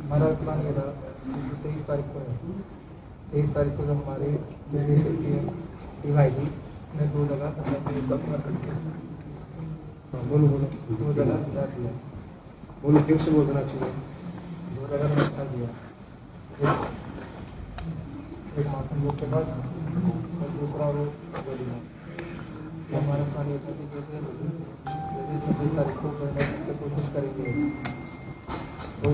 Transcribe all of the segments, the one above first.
हमारा प्लान ये था 23 तारीख को है। 23 तारीख को जब हमारी दिल्ली से टीम आई थी, उसने 2 जगह बोलो 2 जगह हथियार दिया। बोलो फिर से बोलना चाहिए। 2 जगह हथियार दिया, एक माथुन लोग के पास और दूसरा वो गोली में। हमारा प्लान ये था कि जैसे 26 तारीख को करने की कोशिश करेंगे, तो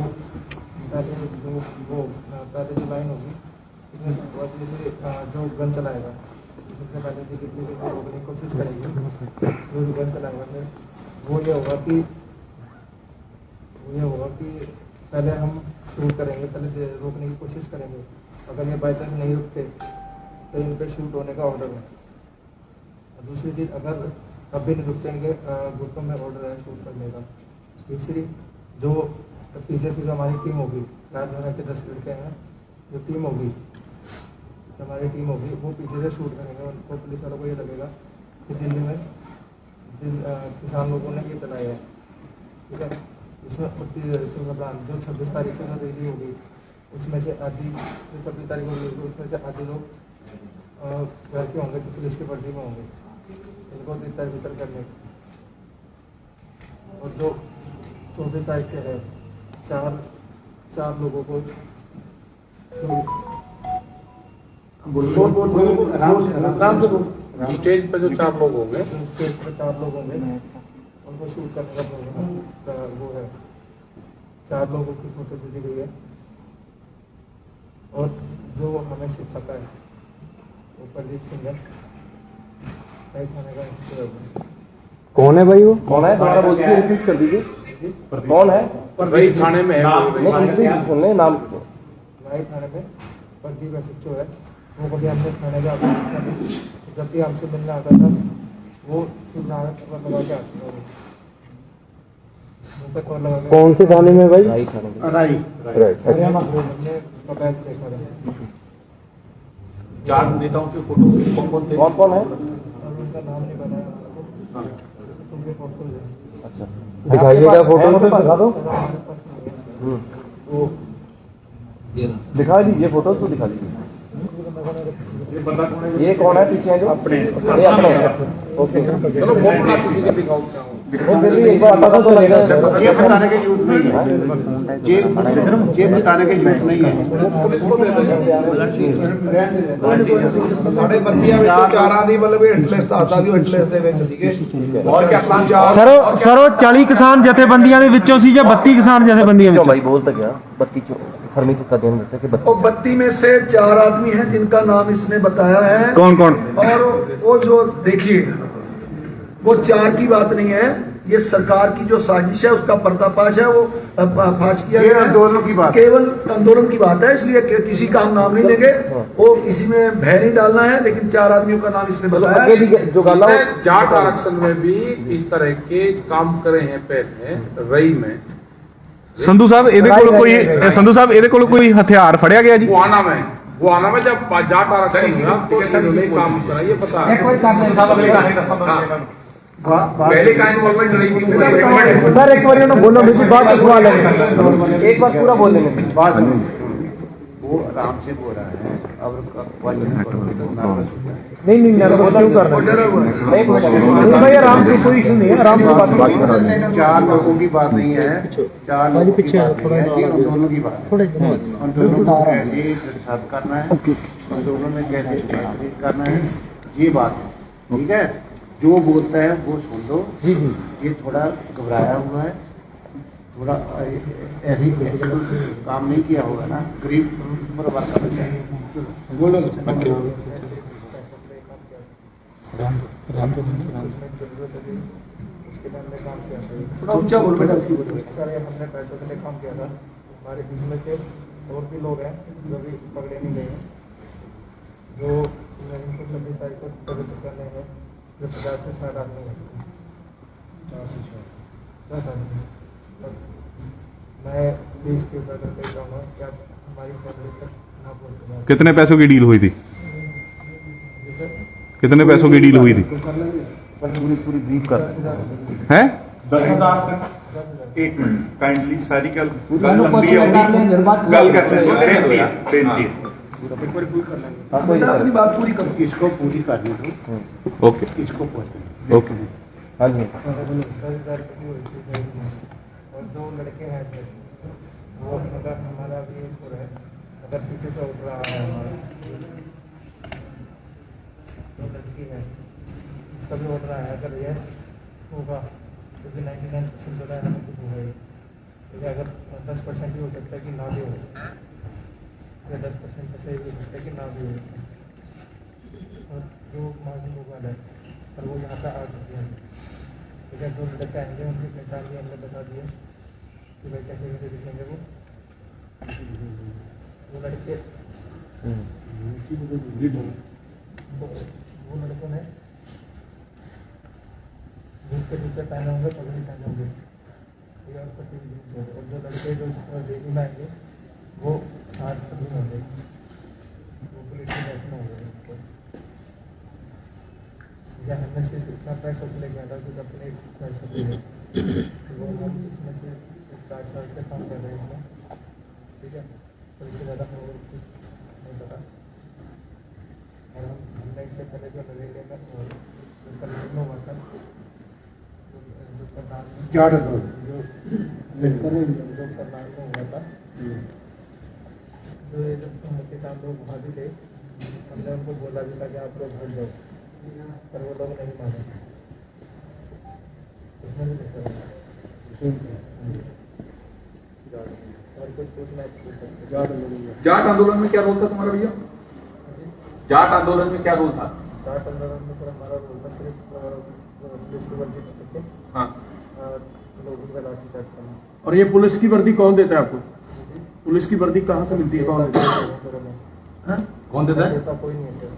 पहले जो लाइन होगी उसमें जैसे जो गन चलाएगा सबसे पहले दिल्ली को रोकने की कोशिश करेंगे। जो गन चलाएगा फिर वो ये होगा कि पहले हम शूट करेंगे, पहले रोकने की कोशिश करेंगे। अगर ये बाई चांस नहीं रुकते तो इन पर शूट होने का ऑर्डर है। दूसरी चीज़, अगर अब भी नहीं रुकते इनके ग्रुपों में ऑर्डर है शूट करने का। तीसरी, जो पीछे से जो हमारी टीम होगी, राजधानी के 10 लड़के हैं, जो टीम होगी हमारी टीम होगी, वो पीछे से शूट करेंगे। उनको पुलिस वालों को ये लगेगा कि दिल्ली में किसान लोगों ने ये चलाया है, ठीक है। इसमें जो 26 तारीख को जो रैली होगी उसमें से आधी, जो 26 तारीख को होगी उसमें से आधे लोग घर के होंगे जो पुलिस की वर्दी में होंगे, इनको तितर बितर करने। और जो 24 तारीख से है, चार लोगों को स्टेज पर जो 4 लोग होंगे, स्टेज पर 4 लोग होंगे, उनको शूट करने का प्रोग्राम वो है। 4 लोगों की फोटो दी गई है। और जो हमें सिखाता है वो प्रदीप सिंह है, थाने का। कौन है भाई? वो कौन है? दोबारा बोल के रिपीट कर दीजिए। कौन है? वही थाने में है। सुनने नाम वही थाने में प्रदीप एसएचओ है। वो कभी हमने थाने का जब भी हमसे मिलने आता था वो लगा के आता था। कौन से थाने में भाई? हमने उसका बैच देखा था। 4 नेताओं की फोटो कौन थे? कौन है? उनका नाम नहीं बताया। तुमके फोटो है। अच्छा, दिखाइएगा फोटो तो दिखा दो। वो दिखा दीजिए फोटो तो दिखा दीजिए। ये कौन है पीछे जो? अपने ओके, चलो वो बना किसी का दिखाओ क्या हो। वो फिर भी एक बार आता था तो लेना। ये बताने के यूथ नहीं है, ये बताने के यूथ नहीं है। पुलिस को दे ਸਾਡੇ ਬੰਦੀਆਂ ਵਿੱਚ 4 ਦੀ ਮਤਲਬ ਹਿਟਲਿਸਟ ਆਦਾ ਵੀ ਹਿਟਲਿਸਟ ਦੇ ਵਿੱਚ ਸੀਗੇ। और क्या प्लान? ਸਰ ਉਹ 40 ਕਿਸਾਨ ਜਥੇਬੰਦੀਆਂ ਦੇ ਵਿੱਚੋਂ ਸੀ ਜਾਂ 32 ਕਿਸਾਨ ਜਥੇਬੰਦੀਆਂ क्यों ਵਿੱਚੋਂ? भाई बोल तो गया 32 फरमी का ध्यान देते कि 32 और 32 में से 4 आदमी हैं जिनका नाम इसने बताया है। कौन कौन? और वो जो देखिए वो 4 की बात नहीं है, ये सरकार की जो साजिश है उसका पर्दाफाश है। वो फाश किया ये गया है। आंदोलन की बात, केवल आंदोलन की बात है, इसलिए किसी का हम नाम नहीं लेंगे। वो किसी में भय नहीं डालना है, लेकिन 4 आदमियों का नाम इसने बताया। आगे भी जो गाना इसने जाट आरक्षण में भी इस तरह के काम करे हैं पहले रई में। ਸੰਧੂ ਸਾਹਿਬ ਇਹਦੇ ਕੋਲ ਕੋਈ ਹਥਿਆਰ ਫੜਿਆ ਗਿਆ ਜੀ? गुआना में जब जाट आरक्षण हुआ तो इन्होंने काम करा, ये पता है। पहले का इन्वॉल्वमेंट नहीं थी। सर एक बार ना बोलो मेरी बात तो सुना लेंगे, एक बार पूरा बोल लेंगे। बात वो आराम से बोल रहा है। अब नहीं नर्वस क्यों कर रहे हैं? नहीं भाई आराम से, कोई इशू नहीं है, आराम से बात करो। 4 लोगों की बात नहीं है, 4 लोगों की बात नहीं है, ये आंदोलन की बात है। आंदोलन को कैसे साथ करना है, आंदोलन में कैसे बातचीत करना है, ये बात है, ठीक है। जो बोलता है वो सुन लो। ये थोड़ा घबराया हुआ है, थोड़ा ऐसे काम नहीं किया होगा ना, गरीब परिवार का बच्चा है। बोलो थोड़ा ऊंचा बोल बेटा। सारे हमने पैसों के लिए काम किया था। हमारे इसमें से और भी लोग हैं जो भी पकड़े नहीं गए हैं, जो इनको 26 तारीख को पवित्र करने हैं, जो 50 से 60 आदमी हैं। 50 से 60 मैं प्लीज के ऊपर करके चाहूँगा कि आप हमारी फैमिली तक ना पहुँचे। कितने पैसों की डील हुई थी? कितने पैसों की डील हुई थी? पूरी ब्रीफ कर हैं? 10,000 एक मिनट काइंडली सारी गल दोनों लंबी क्वेश्चन कर लें, होगी निर्वाचन गल करते हैं बेनती है बेटा अपनी बात पूरी करो। इसको पूरी करनी दो ओके इसको पूछो ओके हाँ जी और जो लड़के हैं वो अगर हमारा भी हो रहा है, अगर पीछे से उठ रहा है हमारा जो लड़की है इसका भी उठ रहा है, अगर यस होगा तो भी 99% जो है हमें कुछ होगा ही। लेकिन अगर 10% भी हो सकता है कि ना भी हो, या 10% ऐसे भी हो सकता है कि ना भी हो। और जो मार्जिन होगा है और वो यहाँ पे आ चुके हैं, ठीक है। जो लड़के आएंगे उनकी पहचान भी हमने बता दी है कि भाई कैसे कैसे दिखेंगे वो लड़के वो लड़कों ने बूट के जूते पहने होंगे, पगड़ी पहने होंगे, ठीक है, और पट्टी भी जींस होंगे। और जो लड़के जो डेली में आएंगे वो 60 पगड़ी होंगे, वो पुलिस की ड्रेस में होंगे। या हमने सिर्फ इतना पैसा लेके आया था कुछ अपने पैसे ले वो हम इसमें से 4 साल से काम कर रहे हैं इसमें, ठीक है। तो इससे ज़्यादा हमें और कुछ नहीं पता। और हमने इससे पहले जो नरेले में कल हुआ था जो करनाल में जो करनाल में हुआ था, जो ये किसान लोग वहाँ भी थे, हमने उनको बोला भी था कि आप लोग हट जाओ, पर वो लोग नहीं माने। उसमें भी नहीं और कुछ पूछना है पूछ सकते। जाट आंदोलन में क्या रोल था तुम्हारा भैया? जाट आंदोलन में क्या रोल था? जाट आंदोलन में सर हमारा रोल था सिर्फ पुलिस की वर्दी पकड़ के हाँ लोगों का लाठीचार्ज करना। और ये पुलिस की वर्दी कौन देता है आपको? पुलिस की वर्दी कहाँ से मिलती है, कौन देता है? कौन देता है? देता कोई नहीं है सर।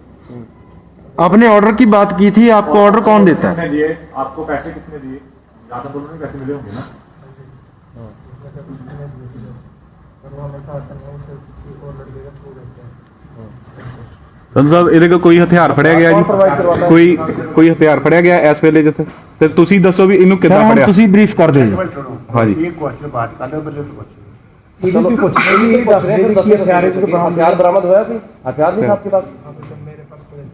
आपने ऑर्डर की बात की थी, आपको ऑर्डर कौन देता है? किसने दिए आपको? पैसे किसने दिए? जाट आंदोलन में पैसे मिले होंगे ना? इसमें सर उसने दिए थे और वो हमेशा आता नहीं है, उसे किसी और लड़के का थ्रू भेजते हैं। ਸੰਧੂ ਸਾਹਿਬ ਇਹਦੇ ਕੋਲ ਕੋਈ ਹਥਿਆਰ ਫੜਿਆ ਗਿਆ ਜੀ? ਕੋਈ ਹਥਿਆਰ ਫੜਿਆ ਗਿਆ ਇਸ ਵੇਲੇ ਜਿੱਥੇ? ਤੇ ਤੁਸੀਂ ਦੱਸੋ ਵੀ ਇਹਨੂੰ ਕਿੱਦਾਂ ਫੜਿਆ? ਤੁਸੀਂ ਬਰੀਫ ਕਰ ਦਿਓ ਜੀ। हाँ जी। एक क्वेश्चन बात कर लो मेरे को चलो ये दस रहे हैं कि हथियार बरामद हुआ कि हथियार नहीं था आपके पास? मेरे पास कोई नहीं।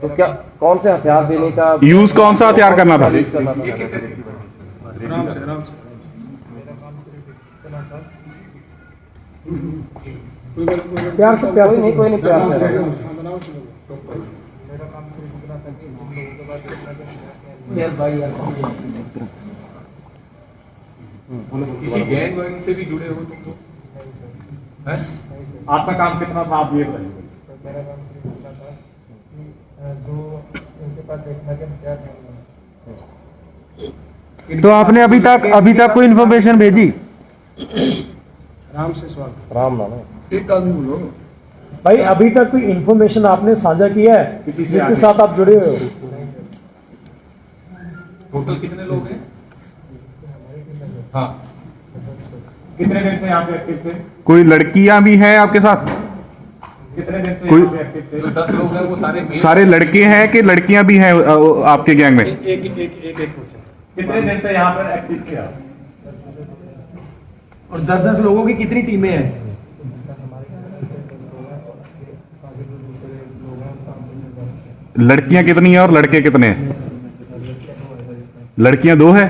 तो क्या कौन से हथियार देने का यूज कौन सा हथियार करना था? मेरा काम सिर्फ इतना था। प्यार से प्यार नहीं, कोई नहीं प्यार से। मेरा काम सिर्फ इतना था कि हम लोगों के बाद देखना कि किसी गैंग वैंग से भी जुड़े हो तुम तो? नहीं सर, हैं? नहीं सर। आपका काम कितना था आप ये बताइए। तो मेरा काम सिर्फ इतना था कि जो उनके पास देखना कि हथियार नहीं। तो आपने अभी तक कोई इन्फॉर्मेशन भेजी? राम नाम है। एक आदमी बोलो भाई, अभी तक कोई इन्फॉर्मेशन आपने साझा किया है किसी से जिसके साथ आप जुड़े हुए हो? टोटल कितने लोग हैं? हाँ कितने दिन से यहाँ पे एक्टिव थे? कोई लड़कियां भी हैं आपके साथ? कितने दिन से कोई- यहाँ पे एक्टिव थे? जो 10 लोग हैं वो सारे मेल सारे लड़के हैं कि लड़कियां भी हैं आपके गैंग में? कितने दिन से यहाँ पर एक्टिव थे आप? और 10-10 लोगों की कितनी टीमें हैं? लड़कियां कितनी हैं और लड़के कितने हैं? लड़कियां 2 है।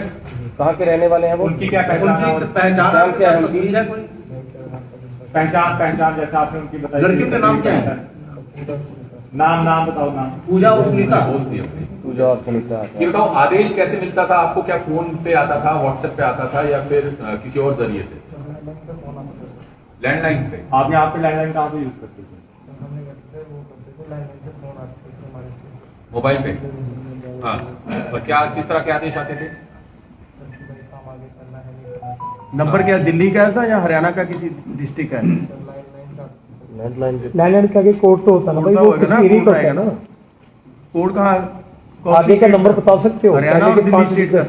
कहाँ के रहने वाले हैं वो? उनकी क्या पहचान है? पहचान क्या है उनकी? पहचान जैसा आपने उनकी बताई। लड़कियों का नाम क्या है? नाम बताओ नाम। पूजा और सुनीता। बोल दिया अपने। पूजा और सुनीता। ये बताओ आदेश कैसे मिलता था आपको? क्या फोन पे आता था, व्हाट्सएप पे आता था या फिर किसी और जरिए से? लैंडलाइन पे। आप यहाँ पे लैंडलाइन कहाँ से यूज करते थे? मोबाइल पे? हाँ। और क्या किस तरह के आदेश आते थे? नंबर क्या दिल्ली का था या हरियाणा का किसी डिस्ट्रिक्ट का? लैंडलाइन का कोड तो होता ना भाई, वो किसी एरिया का है ना। कोड कहाँ? आगे का नंबर बता सकते हो? हरियाणा और दिल्ली स्टेट का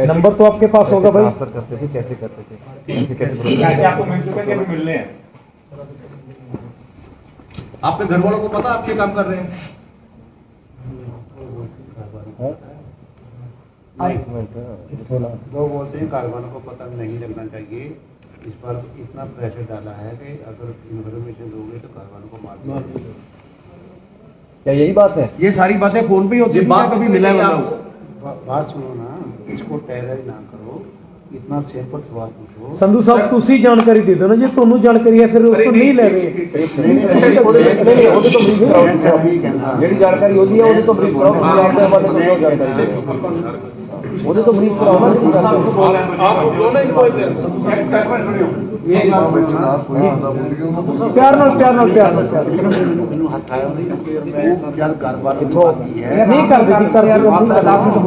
नंबर तो आपके पास होगा भाई। ट्रांसफर करते थे, कैसे करते थे? कैसे आपको मिल चुके थे? मिलने हैं आपके घर वालों को पता आप क्या काम कर रहे हैं? लोग बोलते हैं घर वालों को पता नहीं लगना चाहिए, इस पर इतना प्रेशर डाला है कि अगर इन्फॉर्मेशन दोगे तो घर वालों को मार दिया। क्या यही बात है? ये सारी बातें फोन पे ही होती है, कभी मिला है बात सुनो ना, इसको टेरर ना करो, इतना सिंपल सवाल पूछो। संधू साहब ਤੁਸੀਂ ਜਾਣਕਾਰੀ ਦੇ ਦਿਓ ਨਾ, ਜੇ ਤੁਹਾਨੂੰ ਜਾਣਕਾਰੀ ਹੈ ਫਿਰ ਉਸ ਤੋਂ ਨਹੀਂ ਲੈ ਰਹੇ। ਉਹਦੇ ਤੋਂ ਬਰੀਫ ਕਰਾਓ, ਜਿਹੜੀ ਜਾਣਕਾਰੀ ਉਹਦੀ ਹੈ ਉਹਦੇ ਤੋਂ ਬਰੀਫ ਕਰਾਓ, ਤੁਸੀਂ ਆਪਣੇ ਹਵਾਲੇ ਤੋਂ ਜੋ ਜਾਣਕਾਰੀ ਉਹਦੇ ਤੋਂ ਬਰੀਫ ਕਰਾਓ ਨਾ। ਪਿਆਰ ਨਾਲ ਮੈਨੂੰ ਹਟਾਇਆ ਨਹੀਂ, ਜਦ घर वालों की बात की है ਨਹੀਂ ਕਰਦੇ ਸੀ ਕਰਦੇ बात सुनो,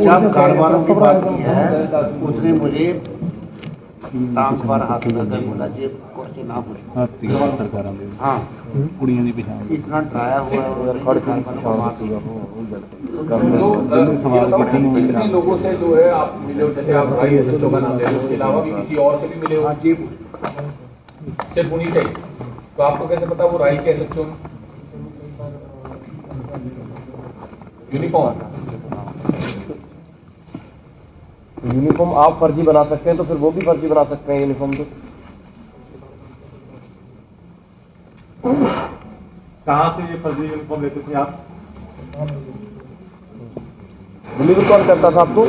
जब घर वालों की बात की है उसने मुझे टांग पर हाथ लगाकर बोला जी क्वेश्चन ना पूछो। हाँ ਕੁੜੀਆਂ ਦੀ ਪਛਾਣ इतना डराया हुआ है और घर वालों को मार दिया। कितने लोगों से जो है आप मिले हो, जैसे आप भाई एसएचओ का नाम ले रहे हो, उसके अलावा भी किसी और से भी मिले हो? सिर्फ उन्हीं से ही? तो आपको कैसे पता वो राई के एसएचओ यूनिफॉर्म? यूनिफॉर्म आप फर्जी बना सकते हैं तो फिर वो भी फर्जी बना सकते हैं यूनिफॉर्म। तो कहाँ से ये फर्जी यूनिफॉर्म लेते थे आप? डिलीवर कौन करता था आपको?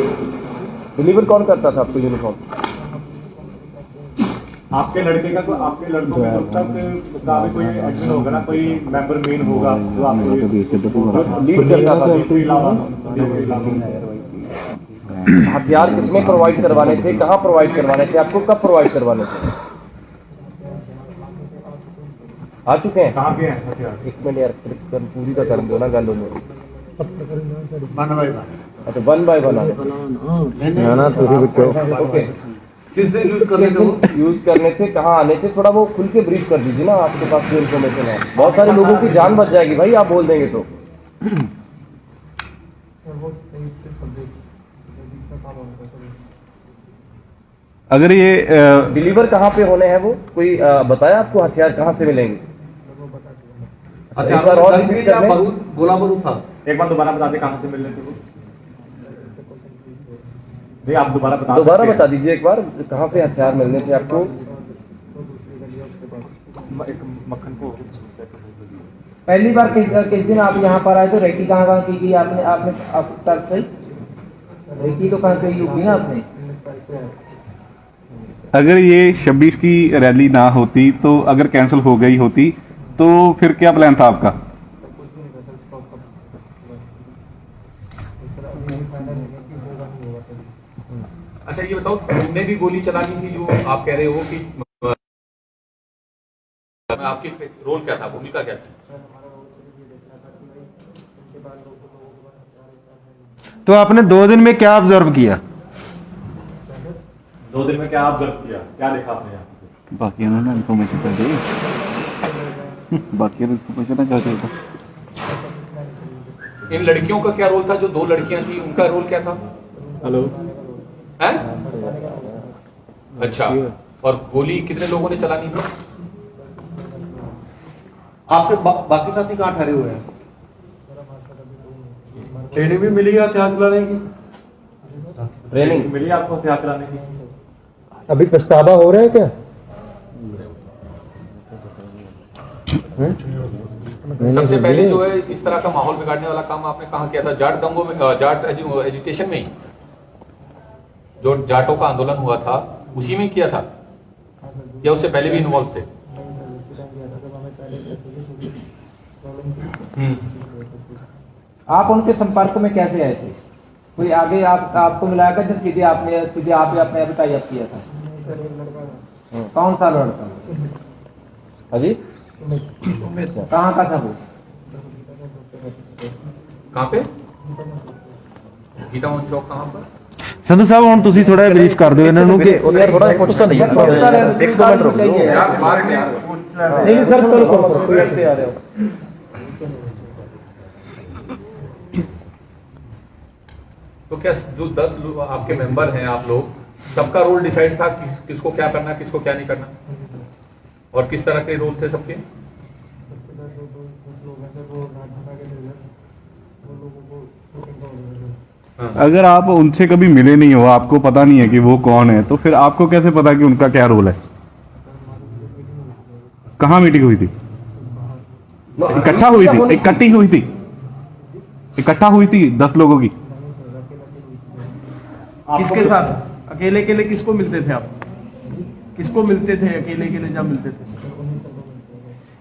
डिलीवर कौन करता था आपको यूनिफॉर्म? आपके लड़के का तो आपके लड़कों में जब तक उसका भी कोई एडमिन होगा ना, कोई मेंबर मेन होगा जो आपको लीड करता था। हथियार किसने प्रोवाइड करवाने थे, कहाँ प्रोवाइड करवाने थे, आपको कब प्रोवाइड करवाने थे? आ चुके हैं? कहाँ के हैं हथियार? एक मिनट यार, पूरी का कर दो ना गल में। अच्छा, 1 बाय 1 ओके। किस दिन यूज करने थे? यूज करने थे, कहाँ आने थे, थोड़ा वो खुल के ब्रीफ कर दीजिए ना, आपके पास जो इन्फॉर्मेशन है। बहुत सारे लोगों की जान बच जाएगी भाई, आप बोल देंगे तो। अगर ये डिलीवर कहाँ पे होने हैं वो कोई बताया आपको? हथियार कहाँ से मिलेंगे? हथियार और गोला बारूद था। एक बार दोबारा बता दें कहाँ से मिलने थे वो? नहीं, आप दोबारा बता दीजिए एक बार, कहाँ से हथियार मिलने थे आपको? मक्खन को पहली बार किस दिन आप यहाँ पर आए तो रेकी कहाँ की आपने रेकी तो कहाँ कही होगी ना आपने? अगर ये 26 की रैली ना होती तो अगर कैंसिल हो गई होती तो फिर क्या प्लान था आपका? अच्छा ये बताओ, तुमने भी गोली चलानी थी जो आप कह रहे हो कि आपकी रोल क्या था, भूमिका क्या थी? तो आपने 2 दिन में क्या ऑब्जर्व किया? 2 दिन में क्या ऑब्जर्व किया, क्या देखा आपने यहाँ? बाकी इन्फॉर्मेशन कर दी, बाकी इन्फॉर्मेशन क्या चाहिए था? इन लड़कियों का क्या रोल था? जो 2 लड़कियां थी उनका रोल क्या था? हेलो है? अच्छा, और गोली कितने लोगों ने चलानी थी? आपके बाकी साथी कहाँ ठहरे हुए हैं? ट्रेनिंग भी मिली है हथियार चलाने की? ट्रेनिंग मिली आपको हथियार चलाने की? अभी पछतावा हो रहा है क्या? सबसे पहले जो है इस तरह का माहौल बिगाड़ने वाला काम आपने कहाँ किया था? जाट दंगों में, जाट एजुकेशन में ही, जो जाटों का आंदोलन हुआ था उसी में किया था या उससे पहले भी इन्वॉल्व थे? आप उनके संपर्क में कैसे आए थे? कोई आगे आपको मिलाया क्या, सीधे आपने अपने टाई अप किया था? कौन सा लड़का? हाजी कहाँ का था वो? कहाँ पे? गीता चौक कहाँ पर? संधू साहब ਹੁਣ ਤੁਸੀਂ ਥੋੜਾ ਬਰੀਫ ਕਰ ਦਿਓ ਇਹਨਾਂ ਨੂੰ ਕਿ ਉਹਦਾ ਥੋੜਾ ਗੁੱਸਾ ਨਹੀਂ नहीं सर, कोई ऐसे आ रहे हो। तो क्या जो 10 आपके मेंबर हैं, आप लोग सबका रोल डिसाइड था किसको क्या करना, किसको क्या नहीं करना, और किस तरह के रोल थे सबके? अगर आप उनसे कभी मिले नहीं हो, आपको पता नहीं है कि वो कौन है, तो फिर आपको कैसे पता कि उनका क्या रोल है? कहाँ मीटिंग हुई थी? इकट्ठा हुई थी? इकट्ठी हुई थी? इकट्ठा हुई थी 10 लोगों की? किसके साथ? अकेले अकेले किसको मिलते थे आप? किसको मिलते थे अकेले अकेले जब मिलते थे?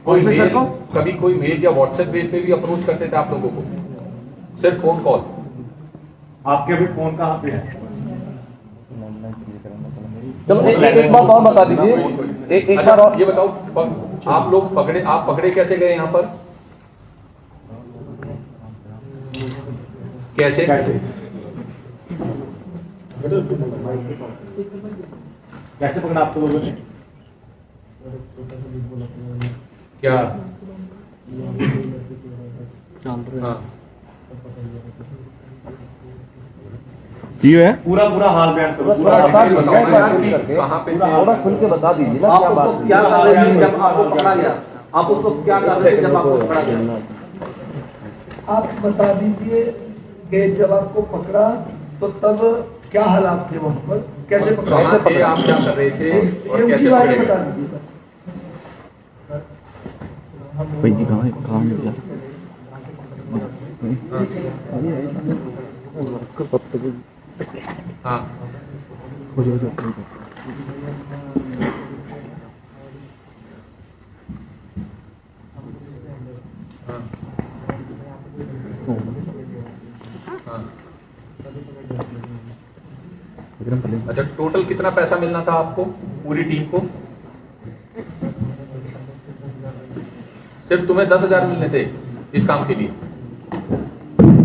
कोई सर मेल, को? कभी कोई मेल या व्हाट्सएप पे भी अप्रोच करते थे आप लोगों को? सिर्फ फोन कॉल? आपके अभी फोन कहाँ पे है? चलो एक बात और बता दीजिए, एक अच्छा, बार और ये बताओ, आप लोग पकड़े कैसे गए यहाँ पर? कैसे? कैसे पकड़ा आप लोगों ने? क्या? हाँ। ये है पूरा हाल बयान करो। पूरा बता डिटेल दीजिए, बताओ यार कि करके। कहाँ पे थे? थोड़ा खुल के बता दीजिए ना क्या बात है। क्या कर रहे थे जब आपको पकड़ा गया? आप उसको क्या कर रहे थे जब आपको पकड़ा गया? आप बता दीजिए कि जब आपको पकड़ा तो तब क्या हालात थे वहां पर, कैसे पकड़ा? कहाँ थे, आप क्या कर रहे थे और ये कैसे उनकी बारे पकड़े में गए? बता दीजिए बस। हाँ। अच्छा, टोटल कितना पैसा मिलना था आपको, पूरी टीम को? सिर्फ तुम्हें 10,000 मिलने थे इस काम के लिए?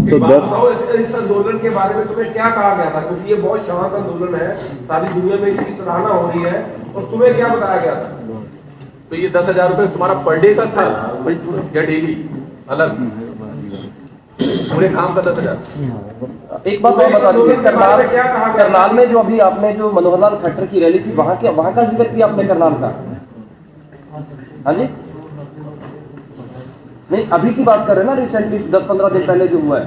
तो इस आंदोलन के बारे में तुम्हें क्या कहा गया था? क्योंकि ये बहुत शांत आंदोलन है, सारी दुनिया में इसकी सराहना हो रही है, और तुम्हें क्या बताया गया था? तो ये 10,000 रुपए तुम्हारा पर डे का था या डेली अलग? पूरे काम का 10,000? एक बात और बता दीजिए, करनाल में जो अभी आपने जो मनोहर लाल खट्टर की रैली थी, वहां का जिक्र किया आपने करनाल का? हाँ जी, नहीं अभी की बात कर रहे हैं ना, रिसेंटली 10-15 दिन पहले जो हुआ है।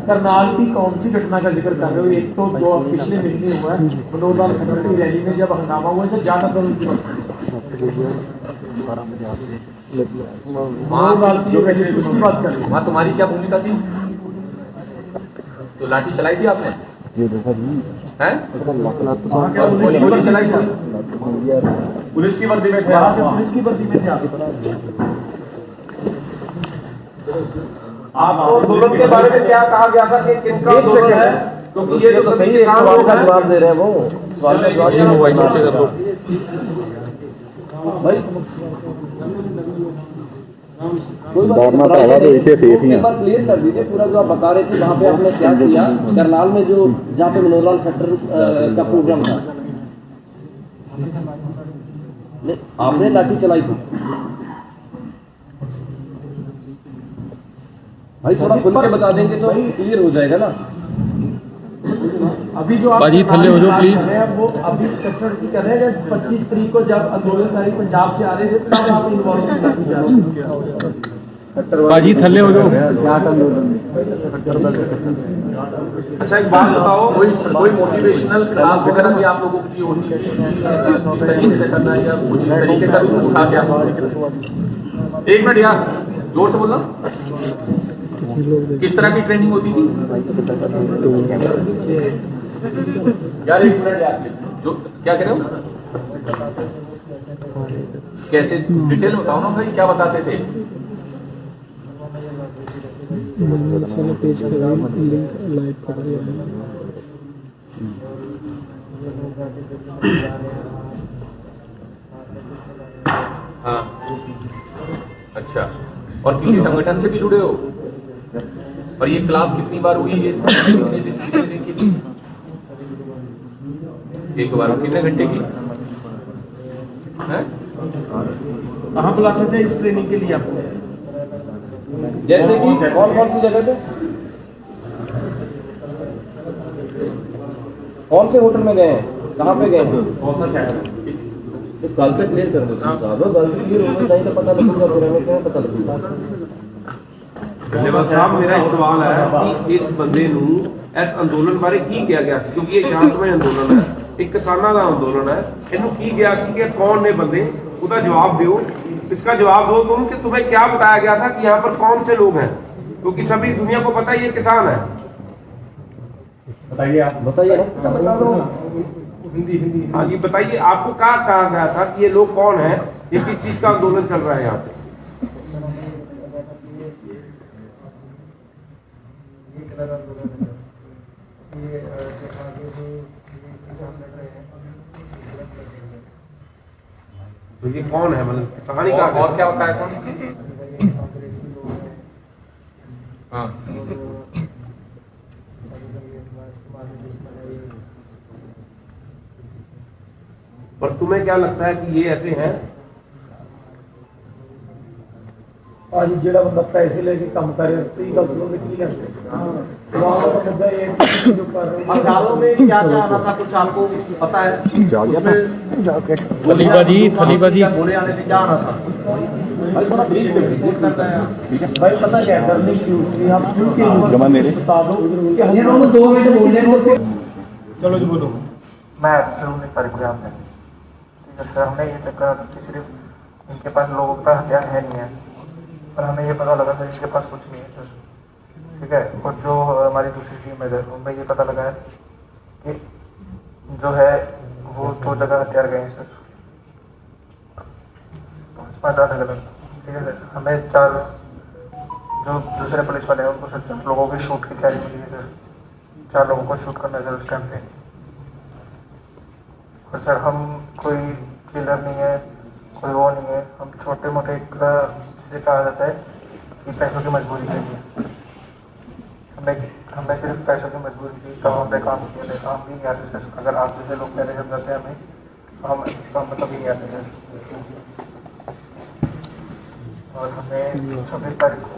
करनाल की कौन सी घटना का जिक्र कर रहे हो? एक तो दो पिछले महीने हुआ है मनोहर लाल खट्टर की रैली में जब हंगामा हुआ, जब ज्यादा वहाँ तुम्हारी क्या भूमिका थी? तो लाठी चलाई थी आपने? हैं? और गोली चलाई थी? पुलिस की वर्दी में थे आप? पुलिस की वर्दी में थे आप? आपको आंदोलन के बारे में क्या कहा गया था कि किनका आंदोलन है? क्योंकि ये तो सही सवाल का जवाब दे रहे हैं वो, सवाल का जवाब भाई क्लियर कर दीजिए पूरा जो आप बता रहे थे, वहाँ पे आपने क्या किया करनाल में, जो जहाँ पे मनोहर लाल खट्टर का प्रोग्राम था? आपने लाठी चलाई थी भाई, थोड़ा खुल के बता देंगे तो क्लियर हो जाएगा ना। अभी जो आप थल्ले हो जाओ प्लीज, वो अभी खट्टर की कर रहे हैं। 25 तारीख को जब आंदोलनकारी पंजाब से आ रहे थे तब आप इन्वॉल्व? बाजी थल्ले हो जाओ। अच्छा एक बात बताओ, कोई मोटिवेशनल क्लास वगैरह भी आप लोगों की होती है इस तरीके से करना है, या कुछ इस तरीके का भी कुछ था क्या? एक मिनट यार, जोर से बोलना। किस तरह की ट्रेनिंग होती थी यार? एक मिनट यार, जो क्या कह रहे हो? कैसे डिटेल बताओ ना भाई, क्या बताते थे? हाँ, अच्छा, और किसी संगठन से भी जुड़े हो? और ये क्लास कितनी बार हुई? ये कितने दिन की थी? एक बार। कितने घंटे की है? कहाँ बुलाते थे इस ट्रेनिंग के लिए आपको? जैसे कि कौन कौन सी जगह पे, कौन से होटल में गए हैं, कहाँ पे गए हैं? तो कल तक क्लियर कर दो साहब, गलती क्लियर होना चाहिए तो पता लगेगा, फिर हमें क्या पता लगेगा। ਧੰਨਵਾਦ ਸਾਹਿਬ, ਮੇਰਾ ਇੱਕ ਸਵਾਲ ਹੈ ਕਿ ਇਸ ਬੰਦੇ ਨੂੰ ਇਸ ਅੰਦੋਲਨ ਬਾਰੇ ਕੀ ਕਿਹਾ ਗਿਆ ਸੀ, ਕਿਉਂਕਿ ਇਹ ਸ਼ਾਂਤਮਈ ਅੰਦੋਲਨ ਹੈ, ਇੱਕ ਕਿਸਾਨਾਂ ਦਾ ਅੰਦੋਲਨ है, ਇਹਨੂੰ ਕੀ ਗਿਆ ਸੀ कि कौन ने बंदे, उसका जवाब दो, इसका जवाब दो तुम कि तुम्हें क्या बताया गया था कि यहाँ पर कौन से लोग हैं, क्योंकि सभी दुनिया को पता है ये किसान है। बताइए आप, बताइए बता दो। हिंदी हाँ जी बताइए, आपको क्या कहा गया था कि ये लोग कौन है, ये किस चीज का आंदोलन चल रहा है यहाँ पे? तो ये कौन है, मतलब किसान ही का और क्या बताया कौन? हाँ पर तुम्हें क्या लगता है कि ये ऐसे हैं? आज जेड़ा बंदा पैसे लेके काम कर रहा है, सही गल सुनो की लगता है सवाल का मुद्दा ये है कि जो कर रहे हैं दालों में क्या क्या आना था, कुछ आपको पता है? थलीबाजी बोले आने से क्या आना था? भाई पता क्या डरने की उसकी आप क्यों के जमा मेरे बता दो कि हमें दोनों 2 मिनट बोलने को। चलो जी बोलो। मैं अफसर हूँ तारिक याद है, ठीक है सर। हमने ये चक्कर कि सिर्फ इनके पास लोगों का हथियार है नहीं है, पर हमें ये पता लगा सर इनके पास कुछ नहीं है सर, ठीक है। और जो हमारी दूसरी टीम है सर, उनमें ये पता लगा है कि जो है वो 2 जगह हथियार गए हैं सर, 5 अलग, ठीक है सर। हमें 4 जो दूसरे पुलिस वाले हैं उनको सर 4 लोगों की शूट की तैयारी मिली है सर, 4 लोगों को शूट करना है सर उस टाइम पे। और सर हम कोई किलर नहीं है, कोई वो नहीं है, हम छोटे मोटे जिसे कहा जाता है कि पैसों की मजबूरी के लिए हमें सिर्फ पैसों की मजबूरी थी, तो हमने काम किया नहीं, काम भी नहीं आते सर। अगर आप जैसे लोग पहले समझाते हैं हमें, तो हम इसका मतलब ही नहीं आते सर। और हमें 26 तारीख को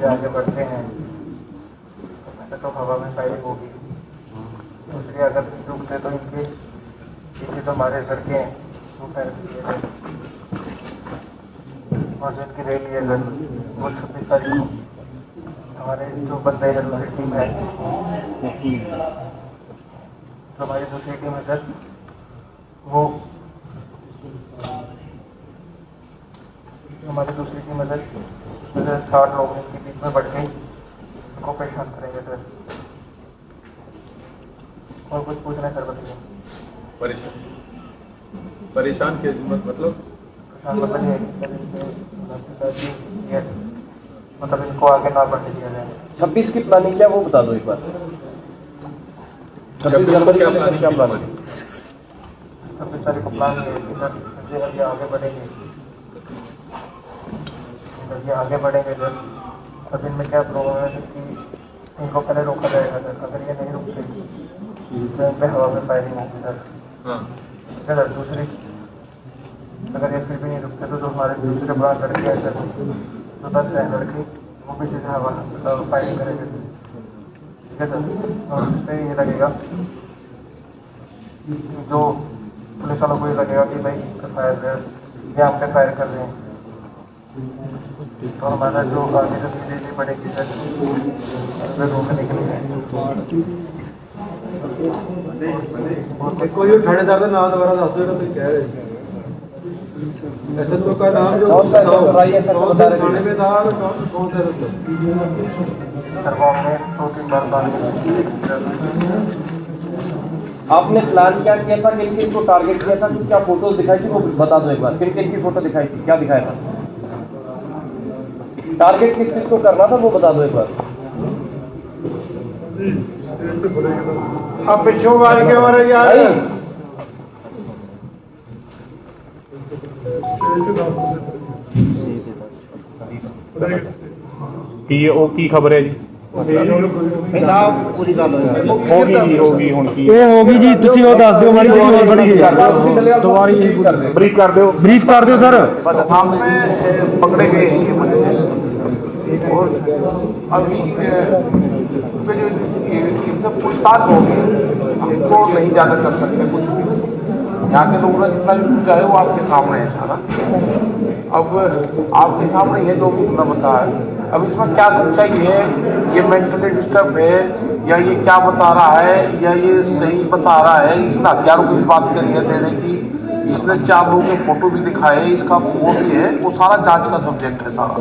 आगे बढ़ते हैं तो पहले तो हवा में फायरिंग होगी, दूसरी अगर रुकते तो इनके जो हमारे लड़के हैं वो फायर किए थे, और जो इनकी रैली है सर वो 26 तारीख को हमारे जो बंदे है दूसरी टीम है, जो हमारी दूसरी टीम है सर, वो हमारी दूसरी टीम है सर, जैसे 60 लोग इनके बीच में बढ़ के उनको परेशान करेंगे सर। और कुछ पूछना है सर बताइए। परेशान के मतलब मतलब इनको आगे ना बढ़ने दिया जाए। 26 की प्लानिंग क्या वो बता दो एक बार। 26 जनवरी क्या प्लानिंग है? 26 तारीख को प्लान है कि सर ये आगे बढ़ेंगे, ये आगे बढ़ेंगे सर। अब इनमें क्या प्रॉब्लम है कि इनको पहले रोका जाएगा सर, अगर ये नहीं रुकते तो इन पर हवा में फायरिंग होगी सर, ठीक है सर। दूसरी अगर ये फिर भी नहीं रुकते तो जो हमारे दूसरे बड़ा लड़के हैं सर, जो 10 है लड़के, वो भी जैसे हवा फायरिंग करेंगे, ठीक है सर। और उससे ये लगेगा जो पुलिस वालों को ये लगेगा कि भाई फायर ये हम पे फायर कर रहे हैं, तो हमारा जो आगे जो चीजें बढ़ेगी सर उसमें रोकने के लिए। कोई थानेदार का नाम दोबारा दस दो तुम कह रहे SHO का नाम जो थाने में था कौन सा सर वो हमने 2-3 बार बात आपने प्लान क्या किया था, किन किन को टारगेट किया था, कुछ क्या फोटोज दिखाई थी वो बता दो एक बार। किन किन की फोटो दिखाई थी, क्या दिखाया था, टारगेट किस किस को करना था वो बता दो एक बार। अब पिछों वाले के बारे यार की खबर है जी? पूरी गल होगी हुण की ਇਹ ਹੋ ਗਈ ਜੀ, ਤੁਸੀਂ ਉਹ ਦੱਸ ਦਿਓ ਮਾੜੀ ਜਿਹੀ ਹੋਰ ਬਣੀ ਗਈ ਦੁਬਾਰੀ ब्रीफ कर दो सर। हम पकड़े गए ये पुलिस, और अभी इनसे पूछताछ होगी, हमको नहीं ज्यादा कर सकते कुछ भी। यहाँ के लोगों ने जितना भी पूछा है वो आपके सामने है सारा। अब आपके सामने ये जो भी उन्होंने बताया, अब इसमें क्या सच्चाई है, ये मेंटली डिस्टर्ब है या ये क्या बता रहा है या ये सही बता रहा है। इसने हथियारों की बात करी है देने की, इसने 4 लोगों के फोटो भी दिखाए, इसका फोन भी है, वो सारा जांच का सब्जेक्ट है सारा।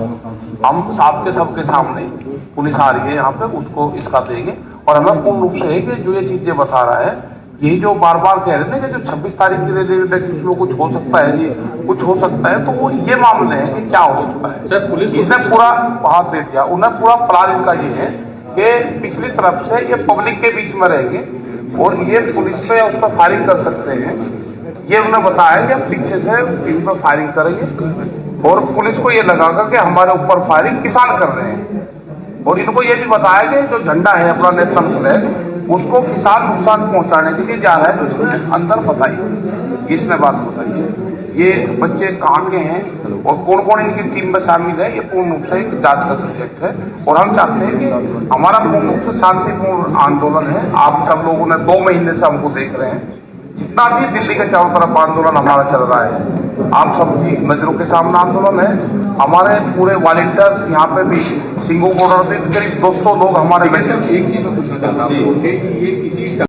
हम सबके सामने पुलिस आ रही है यहाँ पे, उसको इसका देंगे। और हमें पूर्ण रूप से है कि जो ये चीजें बता रहा है, यही जो बार बार कह रहे हैं कि जो 26 तारीख के लिए कुछ हो सकता है जी, कुछ हो सकता है, तो वो ये मामले हैं कि क्या हो सकता है। सर पुलिस इसने पूरा हाथ बैठ गया, उन्हें पूरा प्लान इनका ये है कि पिछली तरफ से ये पब्लिक के बीच में रहेंगे और ये पुलिस पे उस पर फायरिंग कर सकते हैं। ये उन्हें बताया कि हम पीछे से इन पर फायरिंग करेंगे और पुलिस को ये लगाकर कि हमारे ऊपर फायरिंग किसान कर रहे हैं। और इनको ये भी बताया कि जो झंडा है अपना नेशनल फ्लैग, उसको किसान नुकसान पहुंचाने के लिए जा रहा है, तो इसमें अंदर बताइए, इसने बात बताई ये बच्चे कहाँ के हैं और कौन कौन इनकी टीम में शामिल है, ये पूर्ण रूप से एक जांच का सब्जेक्ट है। और हम चाहते हैं कि हमारा पूर्ण रूप से शांतिपूर्ण आंदोलन है। आप सब लोगों ने 2 महीने से हमको देख रहे हैं, जितना भी दिल्ली के चारों तरफ आंदोलन हमारा चल रहा है, आप सबकी नजरों के सामने आंदोलन है। हमारे पूरे वॉलंटियर्स यहाँ पे भी सिंगू बॉर्डर पे करीब 200 लोग हमारे। एक चीज में पूछना चाहता हूँ कि ये किसी